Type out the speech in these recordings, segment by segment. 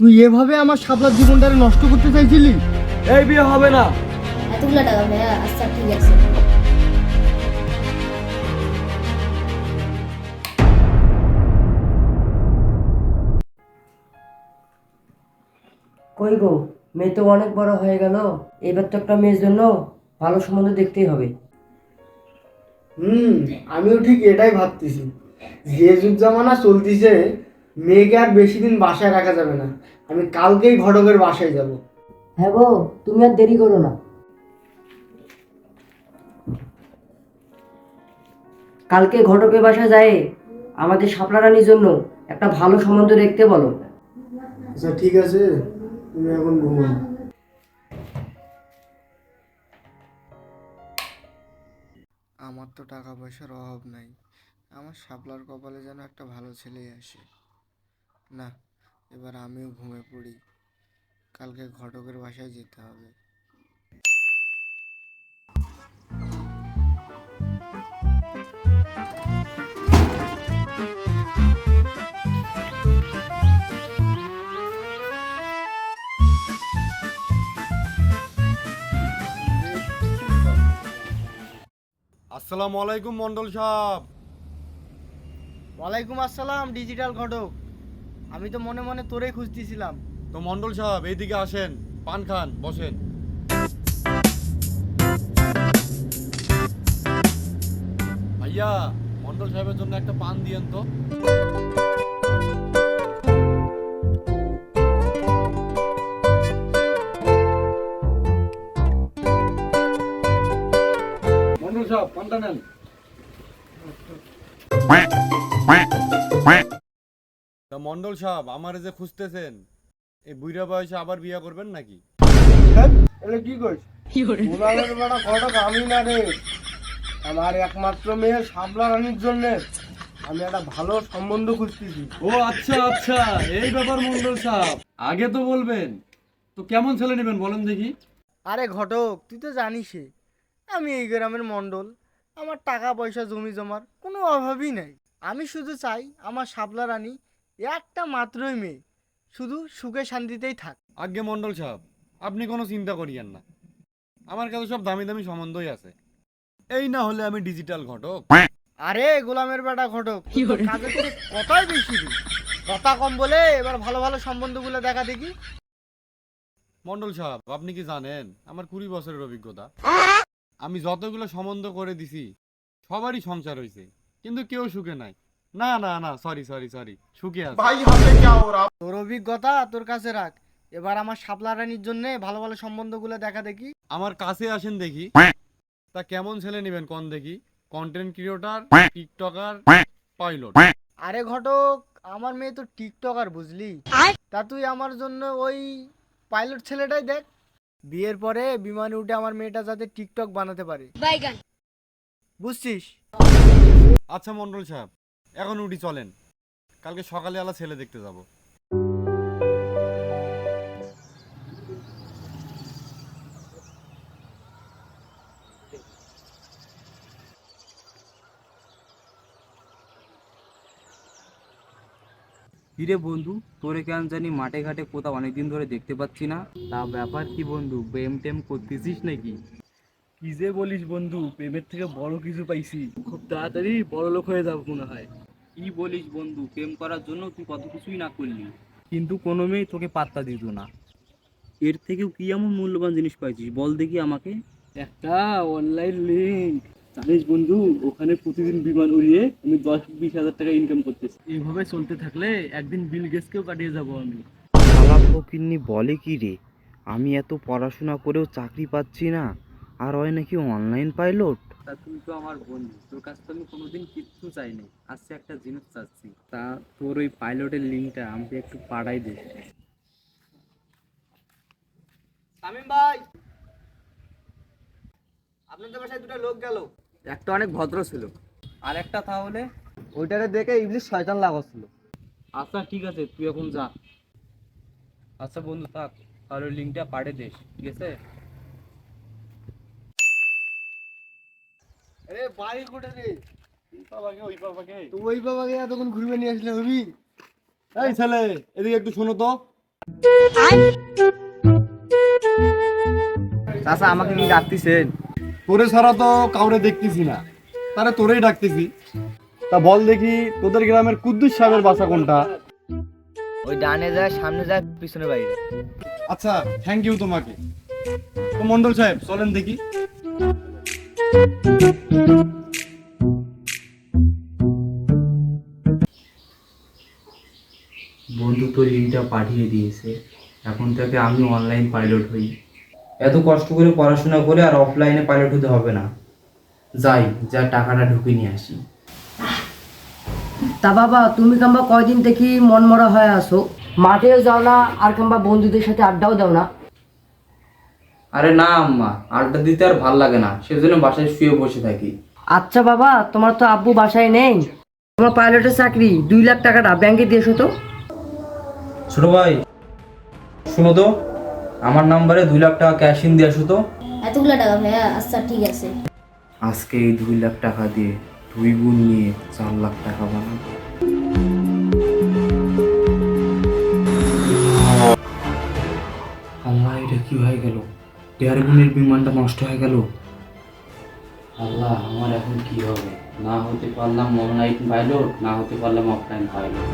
তুই এভাবে আমার শাপলার জীবনটারে নষ্ট করতে চাইছিলি? এই বিয়ে হবে না। এতগুলো টাকা ভাইয়া, আচ্ছা ঠিক আছে। কই গো, মেয়ে তো অনেক বড় হয়ে গেল, এবার তো একটা মেয়ের জন্য ভালো সম্বন্ধ দেখতেই হবে। আমিও ঠিক এটাই ভাবতেছি। যে যুগ জামানা চলতিছে, মেয়েকে আর বেশি দিন বাসায় রাখা যাবে না। আমি কালকেই ঘটকের বাসায় যাব। হ্যাঁ গো, তুমি আর দেরি করো না। কালকে ঘটকের বাসায় যায় আমাদের শাপলা রানীর জন্য একটা ভালো সম্বন্ধ দেখতে বলো। আচ্ছা ঠিক আছে, তুমি এখন ঘুমাও। আমার তো টাকা পয়সার অভাব নাই, আমার শাপলার কপালে যেন একটা ভালো ছেলে আসে। না, এবার আমিও ঘুমিয়ে পড়ি, কালকে ঘটকের বাসায় যেতে হবে। আসসালামু আলাইকুম মন্ডল সাহেব। ওয়ালাইকুম আসসালাম ডিজিটাল ঘটক। আমি তো মনে মনে তোরেই খুঁজতেছিলাম। তো মন্ডল সাহেব এইদিকে আসেন, পান খান, বসেন। ভাইয়া, মন্ডল সাহেবের জন্য একটা পান দিয়েন তো। মন্ডল সাহেব পানটা নেন। তা মন্ডল সাহেব, আমারে যে খুঁজতেছেন, এই বুইড়া বয়সে আবার বিয়ে করবেন নাকি? এলে কি কইস? গোলামের বেটা ঘটক আমি না রে। আমার একমাত্র মেয়ে শাপলা রানীর জন্য আমি একটা ভালো সম্বন্ধ খুঁজতেছি। ও আচ্ছা আচ্ছা, এই ব্যাপার মন্ডল সাহেব, আগে তো বলবেন। তো কেমন ছেলে নেবেন বলেন দেখি। আরে ঘটক, তুই তো জানিসই আমি এই গ্রামের মণ্ডল। আমার টাকা পয়সা জমি জমার কোনো অভাবই নাই। আমি শুধু চাই আমার শাপলা রানী একটা মাত্রই মেয়ে শুধু সুখে শান্তিতেই থাক। আজ্ঞে মন্ডল সাহেব, আপনি কোনো চিন্তা করিয়েন না, আমার কাছে সব দামি দামি সম্বন্ধই আছে। এই না হলে আমি ডিজিটাল ঘটক। আরে গোলামের বেটা ঘটক, তুই তো কাজের থেকে কথাই বেশি দিস। কথা কম বলে এবার ভালো ভালো সম্বন্ধগুলো দেখা দেখি। মন্ডল সাহেব, আপনি কি জানেন আমার 20 বছরের অভিজ্ঞতা। আমি যতগুলো সম্বন্ধ করে দিছি সবারই সংসার হয়েছে, কিন্তু কেউ সুখে নাই। না না না, সরি সরি সরি, সুখে আছে। তোর অভিজ্ঞতা তোর কাছে রাখ। এবার আমার শাপলা রানীর জন্য ভালো ভালো সম্বন্ধগুলো দেখা দেখি। আমার কাছে আসেন দেখি। তা কেমন ছেলে নেবেন কোন দেখি? Content creator, TikToker, pilot? আরে ঘটক, আমার মেয়ে তো টিকটকার বুঝলি। তা তুই আমার জন্য ওই পাইলট ছেলেটাই দেখ। বিয়ের পরে বিমানে উঠে আমার মেয়েটা যাতে টিকটক বানাতে পারে, বুঝছিস? আচ্ছা মন্ডল সাহেব, এখন উঠি চলেন, কালকে সকালে আলা ছেলে দেখতে যাব। কিরে বন্ধু, তোরে কেন জানি মাঠে ঘাটে কোথাও অনেকদিন ধরে দেখতে পাচ্ছি না। তা ব্যাপার কি বন্ধু, প্রেম টেম করতেছিস নাকি? কি যে বলিস বন্ধু, প্রেমের থেকে বড় কিছু পাইছি। খুব তাড়াতাড়ি বড় লোক হয়ে যাবো মনে হয়। কি বলিস বন্ধু, প্রেম করার জন্য তুই কত কিছুই না করলি, কিন্তু কোনো মেয়ে তোকে পাত্তা দিত না। এর থেকেও কি এমন মূল্যবান জিনিস পাইছিস বল দেখি আমাকে। একটা অনলাইন লিঙ্ক, জানিস বন্ধু, ওখানে প্রতিদিন বিমান উড়িয়ে আমি 10-20 হাজার টাকা ইনকাম করতেছি। এইভাবে চলতে থাকলে একদিন বিল গেটসকেও কাটিয়ে যাবো আমি। শালা ফকিন্নি বলে কি রে, আমি এত পড়াশোনা করেও চাকরি পাচ্ছি না, আর হয় নাকি অনলাইন পাইলট। তা তুই তো আমার বন্ধু, তোর কাছে তো আমি কোনোদিন কিচ্ছু চাইনি, আজকে একটা জিনিস চাচ্ছি। তা তোর ওই পাইলটের লিঙ্কটা আমাকে একটু পাঠাই দে। তামিম ভাই, আপনাদের বাসায় দুটো লোক গেল। একটা অনেক ভদ্র ছিল, আর একটা তাহলে ওইটারে দেখে ইবলিশ শয়তান লাগাচ্ছিল। আচ্ছা ঠিক আছে, তুই এখন যা। আচ্ছা বন্ধু থাক, তাহলে লিঙ্কটা পাঠিয়ে দিস, ঠিক আছে? আরে ভাই কোটে রে? বাবাকে ওই বাবাকে। তো ওই বাবাকে এতক্ষণ ঘুরবে নিয়ে আসলে হবি? এই ছেলে, এদিকে একটু শোনো তো। চাচা আমাকে কি ডাকতেছেন? তোরে ছাড়া তো কাউরে দেখতেছি না, তারা তোরেই ডাকতেছি। তা বল দেখি, তোদের গ্রামের কুদ্দুস সাহেবের বাসা কোনটা? ওই ডানে যায়, সামনে যায়, পিছনে বাইরে। আচ্ছা, থ্যাংক ইউ তোমাকে। তো মন্ডল সাহেব চলেন দেখি। বন্ধু তো লিঙ্কটা পাঠিয়ে দিয়েছে, এখন থেকে আমি অনলাইন পাইলট হই। এত কষ্ট করে পড়াশোনা করে আর অফলাইনে পাইলট হতে হবে না। যাই, যা টাকাটা ঢুকে নিয়ে আসি। তা বাবা, তুমি কিংবা কয়দিন থেকে মনমরা হয়ে আসো, মাঠেও যাও না আর কিংবা বন্ধুদের সাথে আড্ডাও দাও না। আরে না আম্মা, আড্ডা দিতে আর ভাল লাগে না, সেজন্য বাসায় শুয়ে বসে থাকি। আচ্ছা বাবা, তোমার তো আব্বু বাসায় নেই, তোমার পাইলটের চাকরি 2 লাখ টাকাটা ব্যাংকে দিয়েছো তো? ছোট ভাই শুনো তো, আমার নাম্বারে 2 লাখ টাকা ক্যাশ ইন দিয়ে আসো তো। এতগুলো টাকা ভাইয়া? আচ্ছা ঠিক আছে। আজকে এই 2 লাখ টাকা দিয়ে 2 গুণ নিয়ে 4 লাখ টাকা বানাবো। আল্লাহ, এটা কি হয়ে গেল? 1.5 গুণের বিমানটা নষ্ট হয়ে গেল। আল্লাহ, আমার এখন কি হবে? না হতে পারলাম অনলাইন পাইলট, না হতে পারলাম অফলাইন পাইলট।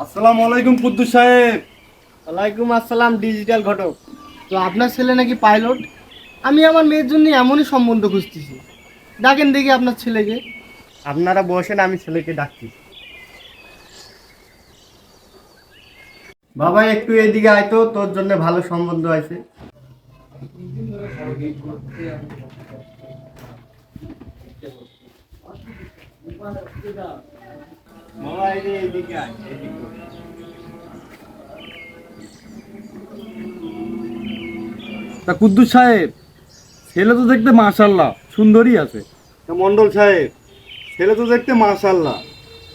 আসসালামু আলাইকুম কুদ্দুস সাহেব। ওয়ালাইকুম আসসালাম ডিজিটাল ঘটক। তো আপনার ছেলে নাকি পাইলট? আমি আমার মেয়ের জন্য এমনই সম্বন্ধ খুঁজতেছি, ডাকেন দেখি আপনার ছেলেকে। আপনারা বসেন, আমি ছেলেকে ডাকছি। বাবা একটু এদিকে আয় তো, তোর জন্য ভালো সম্বন্ধ আছে। বাবা এদিকে আয়, এদিকে। তা কুদ্দুস সাহেব, ছেলে তো দেখতে মাশাআল্লাহ সুন্দরী আছে। তা মন্ডল সাহেব, ছেলে তো দেখতে মাশাআল্লাহ,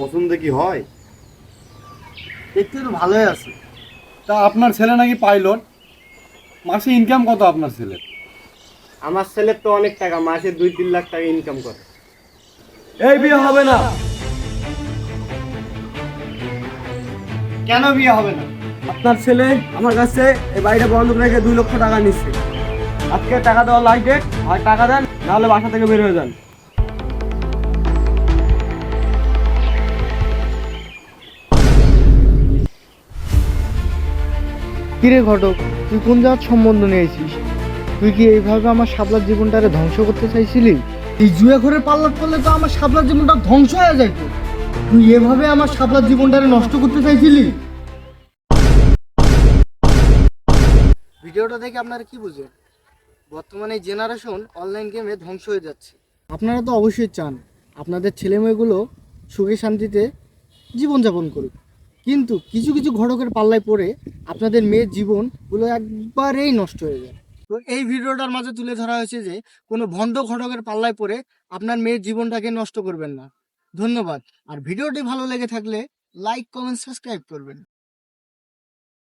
পছন্দ কি হয়? দেখতে তো ভালোই আছে। তা আপনার ছেলে নাকি পাইলট, মাসে ইনকাম কত আপনার ছেলের? আমার ছেলের তো অনেক টাকা, মাসে 2-3 লাখ টাকা ইনকাম করে। এই বিয়ে হবে না। কেন বিয়ে হবে না? আপনার ছেলে আমার কাছে এই বাড়িটা বন্ধক রেখে 2 লক্ষ টাকা নিচ্ছে। আজকে টাকা দেওয়া লাগবে, আর টাকা দেন, নাহলে বাসা থেকে বের হয়ে যান। কিরে ঘটক, তুই কোন জায়গার সম্বন্ধ নিয়েছিস? তুই কি এইভাবে আমার শাবলার জীবনটারে ধ্বংস করতে চাইছিলি? এই জুয়া ঘরের পাল্লা পড়লে তো আমার শাবলার জীবনটা ধ্বংস হয়ে যাইত। তুই এভাবে আমার শাবলার জীবনটারে নষ্ট করতে চাইছিলি? ভিডিওটা দেখে আপনারা কি বুঝেন? বর্তমানে জেনারেশন অনলাইন গেমে ধ্বংস হয়ে যাচ্ছে। আপনারা তো অবশ্যই চান আপনাদের ছেলেমেয়েগুলো সুখে শান্তিতে জীবনযাপন করুক, কিন্তু কিছু কিছু ঘটকের পাল্লায় পড়ে আপনাদের মেয়ের জীবনগুলো একবারেই নষ্ট হয়ে যায়। তো এই ভিডিওটার মাঝে তুলে ধরা হয়েছে যে কোনো ভণ্ড ঘটকের পাল্লায় পড়ে আপনার মেয়ের জীবনটাকে নষ্ট করবেন না। ধন্যবাদ। আর ভিডিওটি ভালো লেগে থাকলে লাইক, কমেন্ট, সাবস্ক্রাইব করবেন।